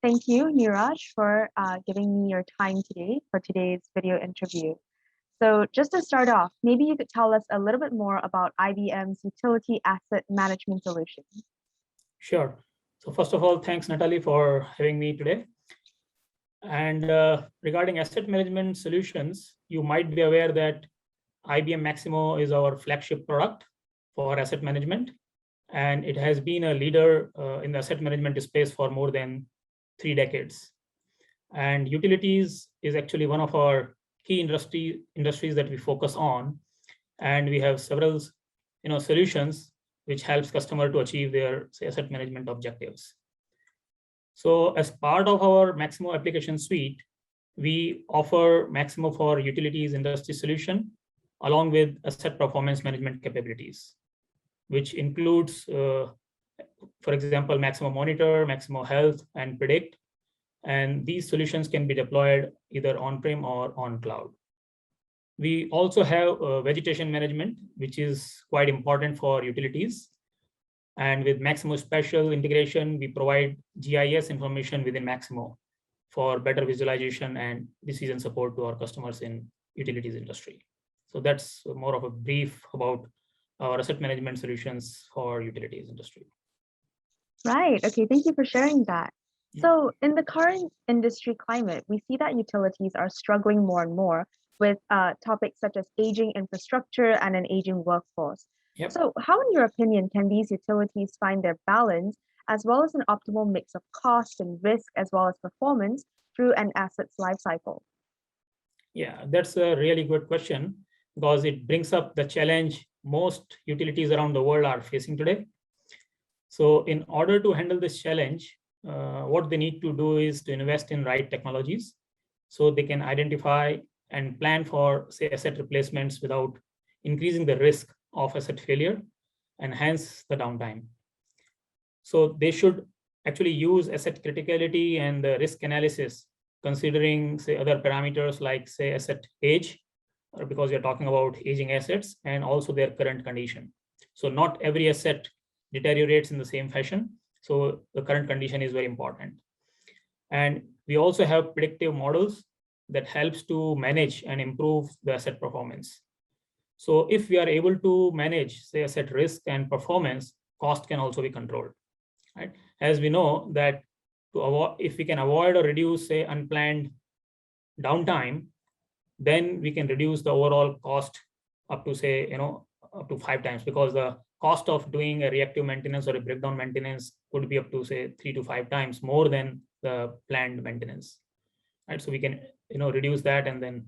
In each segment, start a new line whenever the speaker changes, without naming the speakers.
Thank you, Neeraj, for giving me your time today for today's video interview. So just to start off, maybe you could tell us a little bit more about IBM's utility asset management solution.
Sure. So first of all, thanks, Natalie, for having me today. And regarding asset management solutions, you might be aware that IBM Maximo is our flagship product for asset management. And it has been a leader in the asset management space for more than 3 decades. And utilities is actually one of our key industries that we focus on. And we have several solutions which helps customer to achieve their asset management objectives. So as part of our Maximo application suite, we offer Maximo for utilities industry solution along with asset performance management capabilities, which includes, for example, Maximo Monitor, Maximo Health, and Predict. And these solutions can be deployed either on-prem or on cloud. We also have vegetation management, which is quite important for utilities. And with Maximo Special integration, we provide GIS information within Maximo for better visualization and decision support to our customers in utilities industry. So that's more of a brief about our asset management solutions for utilities industry.
Right. Okay. Thank you for sharing that. So in the current industry climate, we see that utilities are struggling more and more with topics such as aging infrastructure and an aging workforce.
Yep.
So how, in your opinion, can these utilities find their balance as well as an optimal mix of cost and risk as well as performance through an asset's life cycle?
Yeah, that's a really good question because it brings up the challenge most utilities around the world are facing today. So in order to handle this challenge, what they need to do is to invest in right technologies so they can identify and plan for, say, asset replacements without increasing the risk of asset failure and hence the downtime. So they should actually use asset criticality and the risk analysis considering, say, other parameters like, say, asset age, or because you're talking about aging assets and also their current condition. So not every asset deteriorates in the same fashion. So the current condition is very important. And we also have predictive models that helps to manage and improve the asset performance. So if we are able to manage, say, asset risk and performance, cost can also be controlled, right? As we know that if we can avoid or reduce, say, unplanned downtime, then we can reduce the overall cost up to, say, up to 5 times, because the cost of doing a reactive maintenance or a breakdown maintenance could be up to, say, 3 to 5 times more than the planned maintenance, right? So we can, reduce that and then,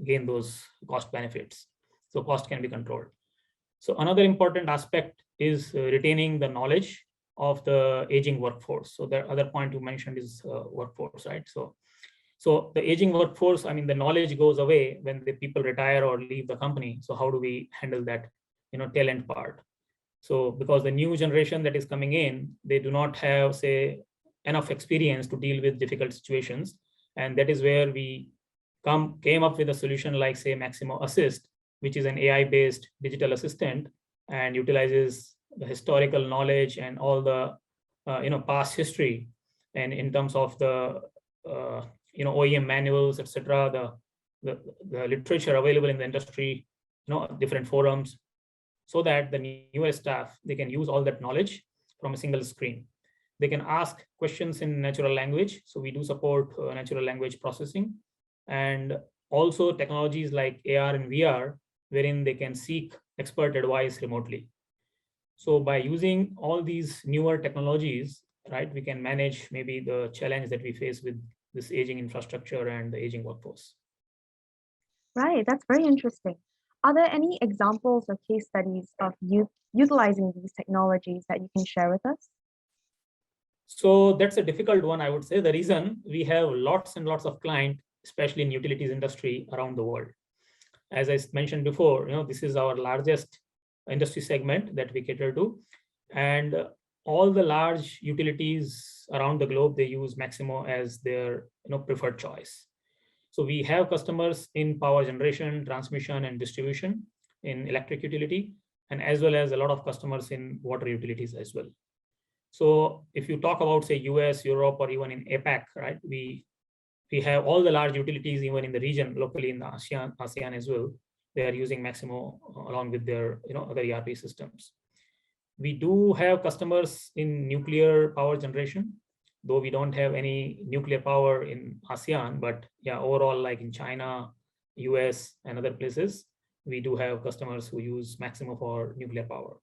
gain those cost benefits. So cost can be controlled. So another important aspect is retaining the knowledge of the aging workforce. So the other point you mentioned is workforce, right? So the aging workforce, the knowledge goes away when the people retire or leave the company. So how do we handle that, talent part? So because the new generation that is coming in, they do not have, say, enough experience to deal with difficult situations. And that is where we came up with a solution like, say, Maximo Assist, which is an AI-based digital assistant and utilizes the historical knowledge and all the, past history. And in terms of the, OEM manuals, etc., the literature available in the industry, different forums, so that the newer staff, they can use all that knowledge from a single screen. They can ask questions in natural language. So we do support natural language processing, and also technologies like AR and VR, wherein they can seek expert advice remotely. So by using all these newer technologies, right, we can manage maybe the challenge that we face with this aging infrastructure and the aging workforce.
Right, that's very interesting. Are there any examples or case studies of utilizing these technologies that you can share with us?
So that's a difficult one, I would say. The reason we have lots and lots of clients, especially in utilities industry around the world. As I mentioned before, this is our largest industry segment that we cater to. And all the large utilities around the globe, they use Maximo as their preferred choice. So we have customers in power generation, transmission, and distribution in electric utility, and as well as a lot of customers in water utilities as well. So if you talk about, say, US, Europe, or even in APAC, right, we have all the large utilities even in the region, locally in the ASEAN as well. They are using Maximo along with their other ERP systems. We do have customers in nuclear power generation, though we don't have any nuclear power in ASEAN, but yeah, overall, like in China, US, and other places, we do have customers who use Maximo for nuclear power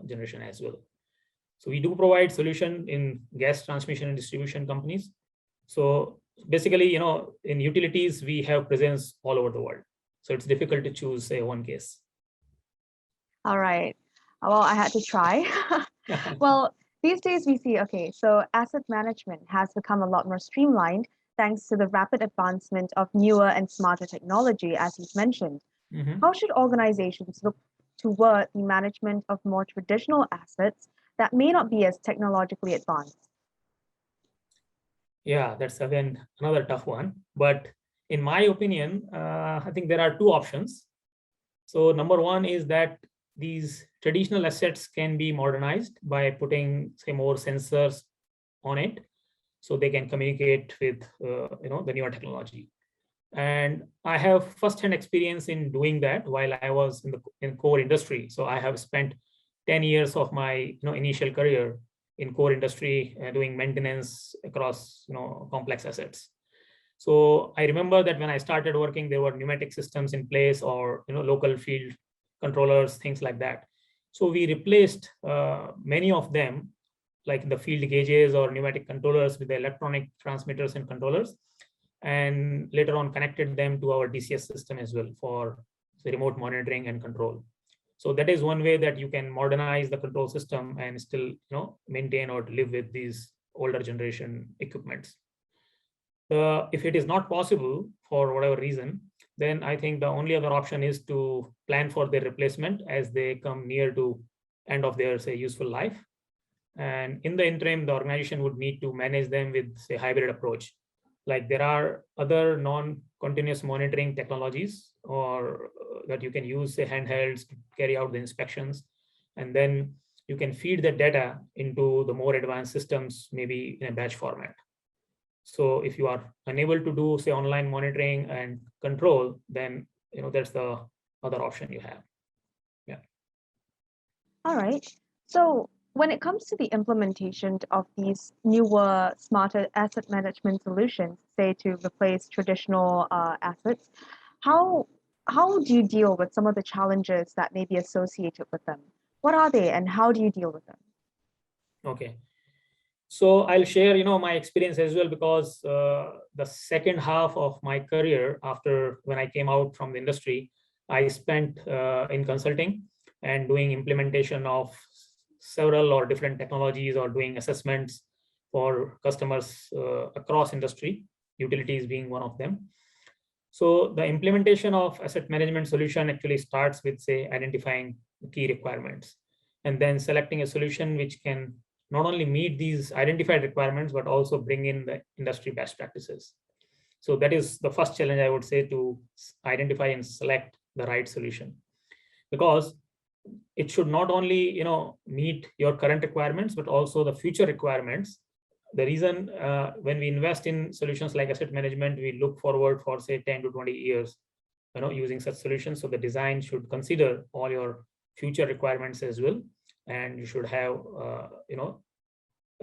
generation as well. So we do provide solution in gas transmission and distribution companies. So basically, in utilities, we have presence all over the world. So it's difficult to choose, say, one case.
All right. Well, I had to try. Well, these days we see, okay, so asset management has become a lot more streamlined thanks to the rapid advancement of newer and smarter technology, as you've mentioned.
Mhm.
How should organizations look toward the management of more traditional assets that may not be as technologically advanced?
Yeah, that's again another tough one. But in my opinion, I think there are two options. So number one is that these traditional assets can be modernized by putting, say, more sensors on it, so they can communicate with the newer technology. And I have first-hand experience in doing that while I was in core industry. So I have spent 10 years of my initial career in core industry doing maintenance across complex assets. So I remember that when I started working, there were pneumatic systems in place, or local field controllers, things like that. So we replaced many of them, like the field gauges or pneumatic controllers, with the electronic transmitters and controllers, and later on connected them to our DCS system as well for the remote monitoring and control. So that is one way that you can modernize the control system and still maintain or live with these older generation equipments. If it is not possible for whatever reason, then I think the only other option is to plan for their replacement as they come near to end of their, say, useful life. And in the interim, the organization would need to manage them with, say, hybrid approach. Like there are other non-continuous monitoring technologies or that you can use, say, handhelds to carry out the inspections. And then you can feed the data into the more advanced systems, maybe in a batch format. So if you are unable to do, say, online monitoring and control, then that's the other option you have. Yeah.
All right. So when it comes to the implementation of these newer, smarter asset management solutions, say to replace traditional assets, how how do you deal with some of the challenges that may be associated with them? What are they, and how do you deal with them?
Okay. So I'll share, my experience as well, because the second half of my career, after when I came out from the industry, I spent in consulting and doing implementation of several or different technologies, or doing assessments for customers across industry, utilities being one of them. So the implementation of asset management solution actually starts with, say, identifying the key requirements and then selecting a solution which can not only meet these identified requirements, but also bring in the industry best practices. So that is the first challenge, I would say, to identify and select the right solution, because it should not only meet your current requirements, but also the future requirements. The reason when we invest in solutions like asset management, we look forward for, say, 10 to 20 years using such solutions. So the design should consider all your future requirements as well, and you should have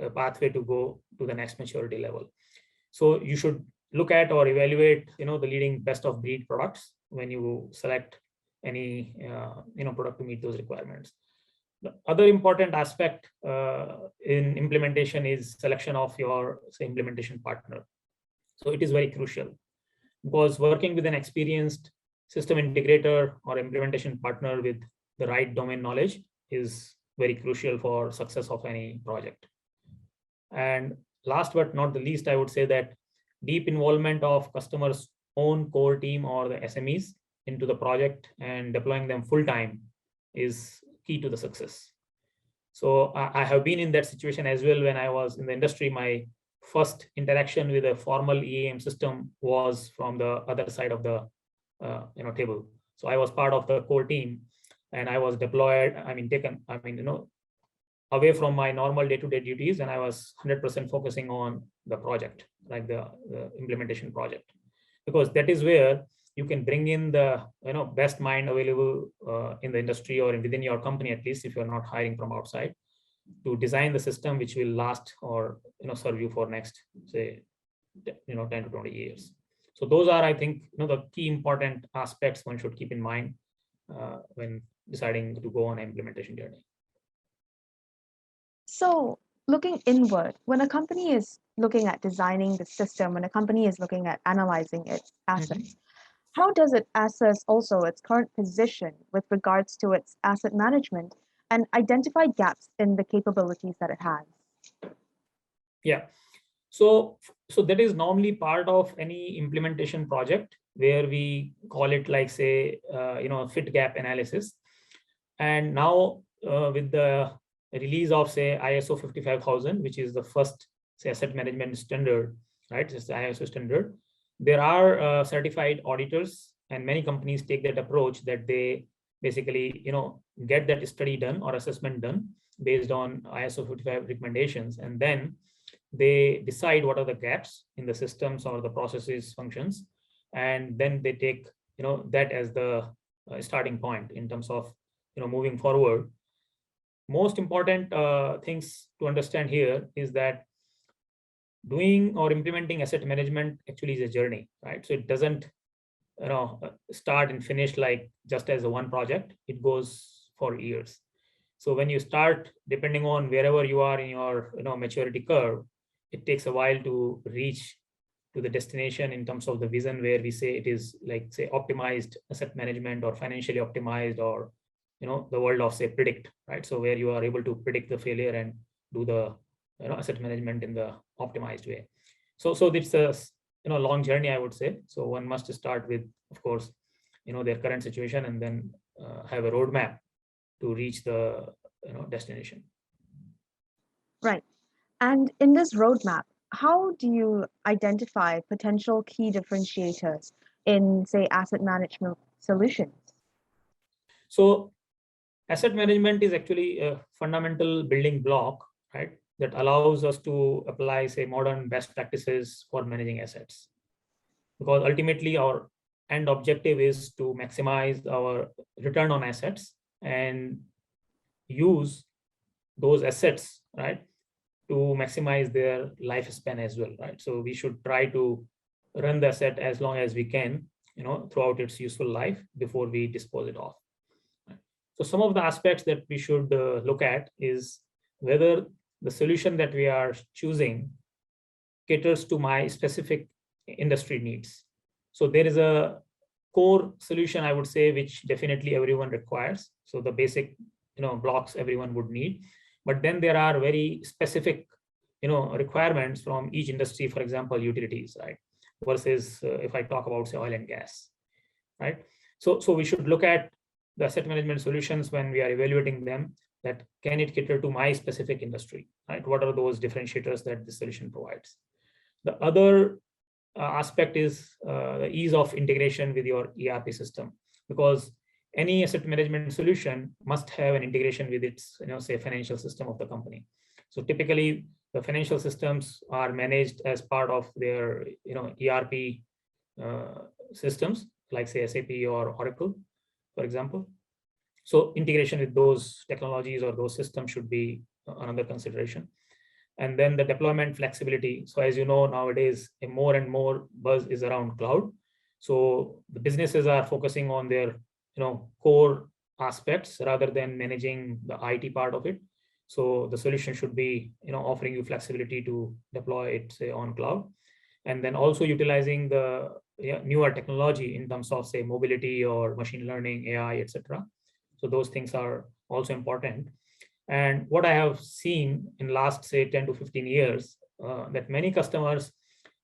a pathway to go to the next maturity level. So you should look at or evaluate the leading best of breed products when you select any product to meet those requirements. The other important aspect in implementation is selection of your, say, implementation partner. So it is very crucial, because working with an experienced system integrator or implementation partner with the right domain knowledge is very crucial for success of any project. And last but not the least, I would say that deep involvement of customers' own core team or the SMEs into the project and deploying them full time is key to the success. So I have been in that situation as well. When I was in the industry, my first interaction with a formal EAM system was from the other side of the table. So I was part of the core team, and I was deployed. away from my normal day-to-day duties, and I was 100% focusing on the project, like the implementation project, because that is where you can bring in the best mind available in the industry or within your company, at least if you're not hiring from outside, to design the system which will last or serve you for next, say, 10 to 20 years. So those are, I think, the key important aspects one should keep in mind when deciding to go on an implementation journey.
So looking inward, when a company is looking at designing the system, when a company is looking at analyzing its assets, how does it assess also its current position with regards to its asset management and identify gaps in the capabilities that it has?
Yeah. So that is normally part of any implementation project where we call it like, say, fit gap analysis. And now with the release of, say, ISO 55000, which is the first, say, asset management standard, right? It's the ISO standard. There are certified auditors, and many companies take that approach that they basically, get that study done or assessment done based on ISO 55 recommendations, and then they decide what are the gaps in the systems or the processes, functions, and then they take that as the starting point in terms of moving forward. Most important things to understand here is that doing or implementing asset management actually is a journey, right? So it doesn't start and finish like just as a one project. It goes for years. So when you start, depending on wherever you are in your maturity curve, it takes a while to reach to the destination in terms of the vision, where we say it is like, say, optimized asset management or financially optimized, or the world of, say, predict, right? So where you are able to predict the failure and do the asset management in the optimized way. So it's a long journey, I would say. So one must start with, of course, their current situation, and then have a roadmap to reach the destination.
Right. And in this roadmap, how do you identify potential key differentiators in, say, asset management solutions?
So asset management is actually a fundamental building block, right, that allows us to apply, say, modern best practices for managing assets. Because ultimately our end objective is to maximize our return on assets and use those assets, right, to maximize their lifespan as well, right? So we should try to run the asset as long as we can, throughout its useful life before we dispose it off. So some of the aspects that we should look at is whether the solution that we are choosing caters to my specific industry needs. So there is a core solution, I would say, which definitely everyone requires. So the basic, blocks everyone would need. But then there are very specific, requirements from each industry, for example, utilities, right? Versus if I talk about, say, oil and gas, right? So we should look at the asset management solutions when we are evaluating them, that can it cater to my specific industry, right? What are those differentiators that the solution provides? The other aspect is the ease of integration with your ERP system, because any asset management solution must have an integration with its, say, financial system of the company. So typically the financial systems are managed as part of their, ERP systems, like, say, SAP or Oracle, for example. So integration with those technologies or those systems should be another consideration. And then the deployment flexibility. So as you know, nowadays, a more and more buzz is around cloud. So the businesses are focusing on their, core aspects rather than managing the IT part of it. So the solution should be, offering you flexibility to deploy it, say, on cloud, and then also utilizing the newer technology in terms of, say, mobility or machine learning, AI, etc. So those things are also important. And what I have seen in last, say, 10 to 15 years, that many customers,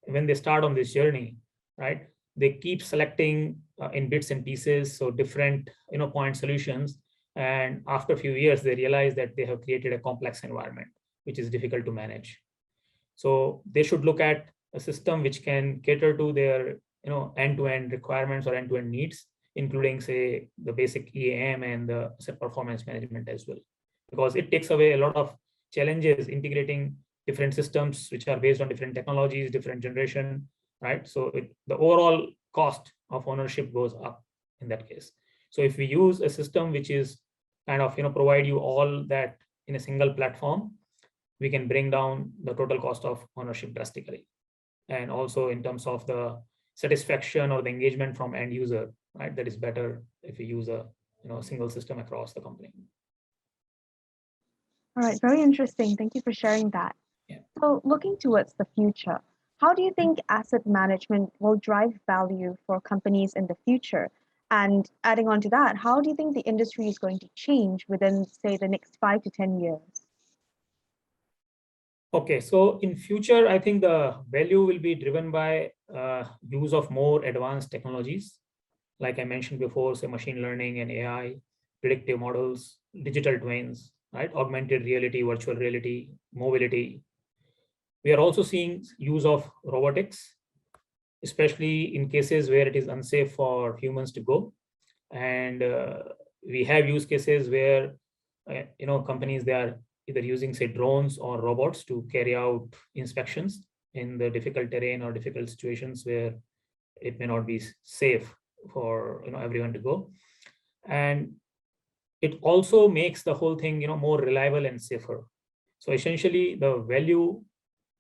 when they start on this journey, right, they keep selecting in bits and pieces, so different, point solutions. And after a few years, they realize that they have created a complex environment, which is difficult to manage. So they should look at a system which can cater to their, end-to-end requirements or end-to-end needs, including, say, the basic EAM and the asset performance management as well. because it takes away a lot of challenges integrating different systems which are based on different technologies, different generation, right? So the overall cost of ownership goes up in that case. So if we use a system which is kind of provide you all that in a single platform, we can bring down the total cost of ownership drastically. And also in terms of the satisfaction or the engagement from end user, right? That is better if we use a single system across the company.
All right, very interesting. Thank you for sharing that.
Yeah.
So looking towards the future, how do you think asset management will drive value for companies in the future? And adding on to that, how do you think the industry is going to change within, say, the next 5 to 10 years?
Okay, so in future, I think the value will be driven by use of more advanced technologies. Like I mentioned before, say machine learning and AI, predictive models, digital twins, right? Augmented reality, virtual reality, mobility. We are also seeing use of robotics, especially in cases where it is unsafe for humans to go. And we have use cases where companies, they are either using, say, drones or robots to carry out inspections in the difficult terrain or difficult situations where it may not be safe for everyone to go. And it also makes the whole thing more reliable and safer. So essentially the value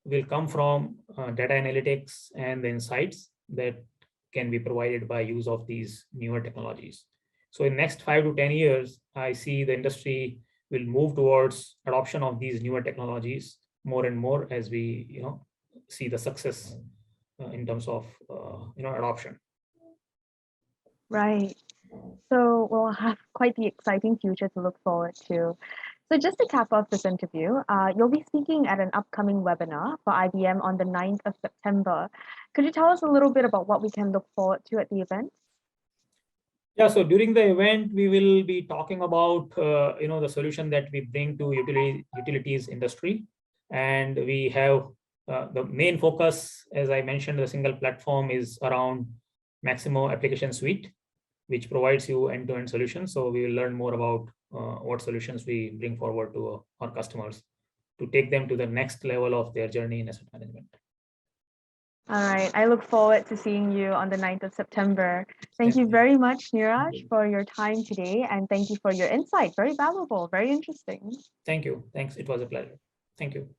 will come from data analytics and the insights that can be provided by use of these newer technologies. So in next 5 to 10 years, I see the industry will move towards adoption of these newer technologies more and more as we see the success in terms of adoption.
Right. So we'll have quite the exciting future to look forward to. So just to cap off this interview, you'll be speaking at an upcoming webinar for IBM on the 9th of September. Could you tell us a little bit about what we can look forward to at the event?
Yeah, so during the event, we will be talking about the solution that we bring to utilities industry, and we have the main focus, as I mentioned, the single platform is around Maximo application suite, which provides you end-to-end solutions. So we will learn more about what solutions we bring forward to our customers to take them to the next level of their journey in asset management.
All right. I look forward to seeing you on the 9th of September. Thank you very much, Neeraj, for your time today. And thank you for your insight. Very valuable, very interesting.
Thank you. Thanks. It was a pleasure. Thank you.